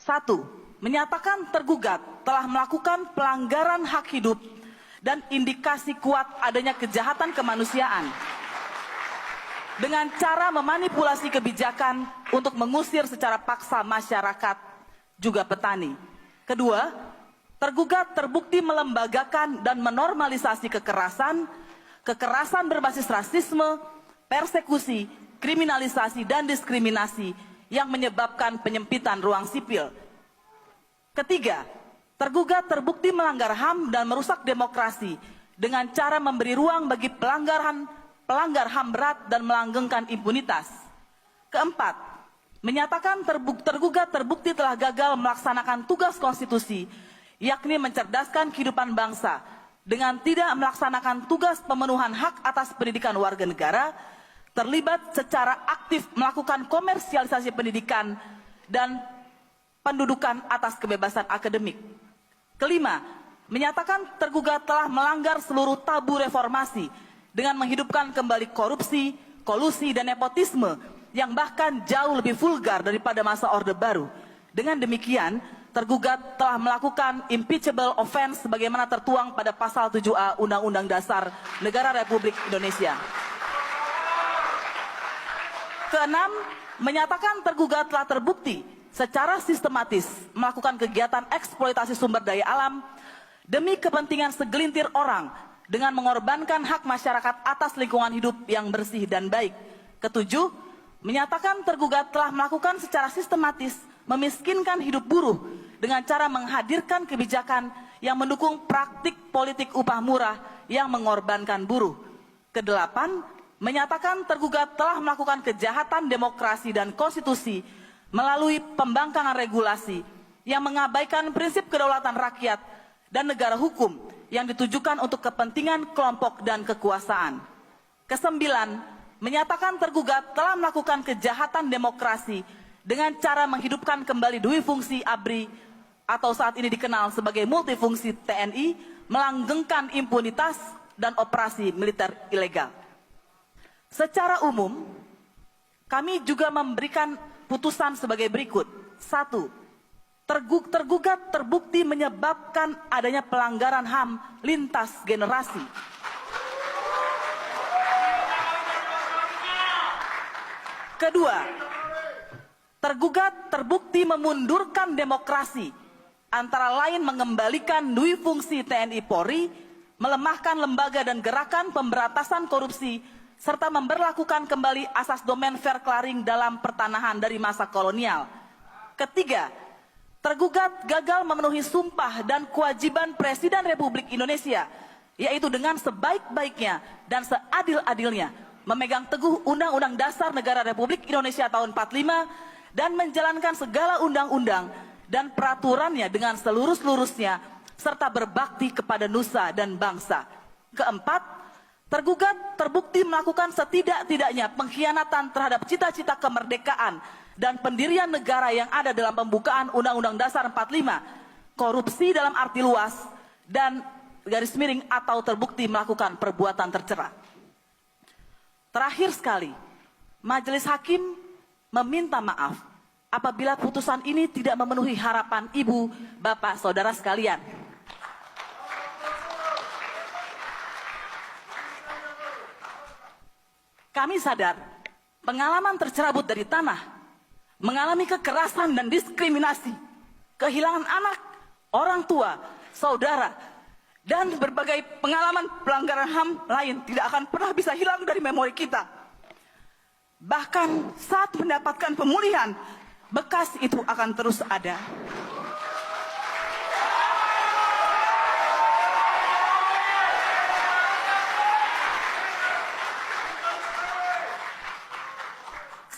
Satu, menyatakan tergugat telah melakukan pelanggaran hak hidup dan indikasi kuat adanya kejahatan kemanusiaan dengan cara memanipulasi kebijakan untuk mengusir secara paksa masyarakat juga petani. Kedua, tergugat terbukti melembagakan dan menormalisasi kekerasan berbasis rasisme, persekusi, kriminalisasi, dan diskriminasi yang menyebabkan penyempitan ruang sipil. Ketiga, tergugat terbukti melanggar HAM dan merusak demokrasi dengan cara memberi ruang bagi pelanggar HAM berat dan melanggengkan impunitas. Keempat, menyatakan tergugat terbukti telah gagal melaksanakan tugas konstitusi, yakni mencerdaskan kehidupan bangsa dengan tidak melaksanakan tugas pemenuhan hak atas pendidikan warga negara, terlibat secara aktif melakukan komersialisasi pendidikan dan pendudukan atas kebebasan akademik. Kelima, menyatakan tergugat telah melanggar seluruh tabu reformasi dengan menghidupkan kembali korupsi, kolusi, dan nepotisme yang bahkan jauh lebih vulgar daripada masa Orde Baru. Dengan demikian, tergugat telah melakukan impeachable offense sebagaimana tertuang pada pasal 7A Undang-Undang Dasar Negara Republik Indonesia. Keenam, menyatakan tergugat telah terbukti secara sistematis melakukan kegiatan eksploitasi sumber daya alam demi kepentingan segelintir orang dengan mengorbankan hak masyarakat atas lingkungan hidup yang bersih dan baik. Ketujuh, menyatakan tergugat telah melakukan secara sistematis memiskinkan hidup buruh dengan cara menghadirkan kebijakan yang mendukung praktik politik upah murah yang mengorbankan buruh. Kedelapan, menyatakan tergugat telah melakukan kejahatan demokrasi dan konstitusi melalui pembangkangan regulasi yang mengabaikan prinsip kedaulatan rakyat dan negara hukum yang ditujukan untuk kepentingan kelompok dan kekuasaan. Kesembilan, menyatakan tergugat telah melakukan kejahatan demokrasi dengan cara menghidupkan kembali dui fungsi ABRI atau saat ini dikenal sebagai multifungsi TNI, melanggengkan impunitas dan operasi militer ilegal. Secara umum, kami juga memberikan putusan sebagai berikut. Satu, tergugat terbukti menyebabkan adanya pelanggaran HAM lintas generasi. Kedua, tergugat terbukti memundurkan demokrasi, antara lain mengembalikan dui fungsi TNI Polri, melemahkan lembaga dan gerakan pemberantasan korupsi, serta memberlakukan kembali asas domain fair clearing dalam pertanahan dari masa kolonial. Ketiga, tergugat gagal memenuhi sumpah dan kewajiban Presiden Republik Indonesia, yaitu dengan sebaik-baiknya dan seadil-adilnya memegang teguh Undang-Undang Dasar Negara Republik Indonesia tahun 45 dan menjalankan segala undang-undang dan peraturannya dengan seluruh-seluruhnya serta berbakti kepada nusa dan bangsa. Keempat, tergugat terbukti melakukan setidak-tidaknya pengkhianatan terhadap cita-cita kemerdekaan dan pendirian negara yang ada dalam pembukaan Undang-Undang Dasar 45, korupsi dalam arti luas, dan garis miring atau terbukti melakukan perbuatan tercela. Terakhir sekali, Majelis Hakim meminta maaf apabila putusan ini tidak memenuhi harapan ibu, bapak, saudara sekalian. Kami sadar pengalaman tercerabut dari tanah, mengalami kekerasan dan diskriminasi, kehilangan anak, orang tua, saudara, dan berbagai pengalaman pelanggaran HAM lain tidak akan pernah bisa hilang dari memori kita. Bahkan saat mendapatkan pemulihan, bekas itu akan terus ada.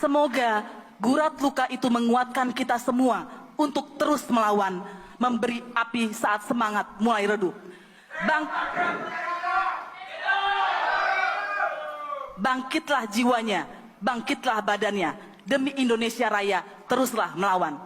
Semoga gurat luka itu menguatkan kita semua untuk terus melawan, memberi api saat semangat mulai redup. Bangkitlah jiwanya, bangkitlah badannya, demi Indonesia Raya teruslah melawan.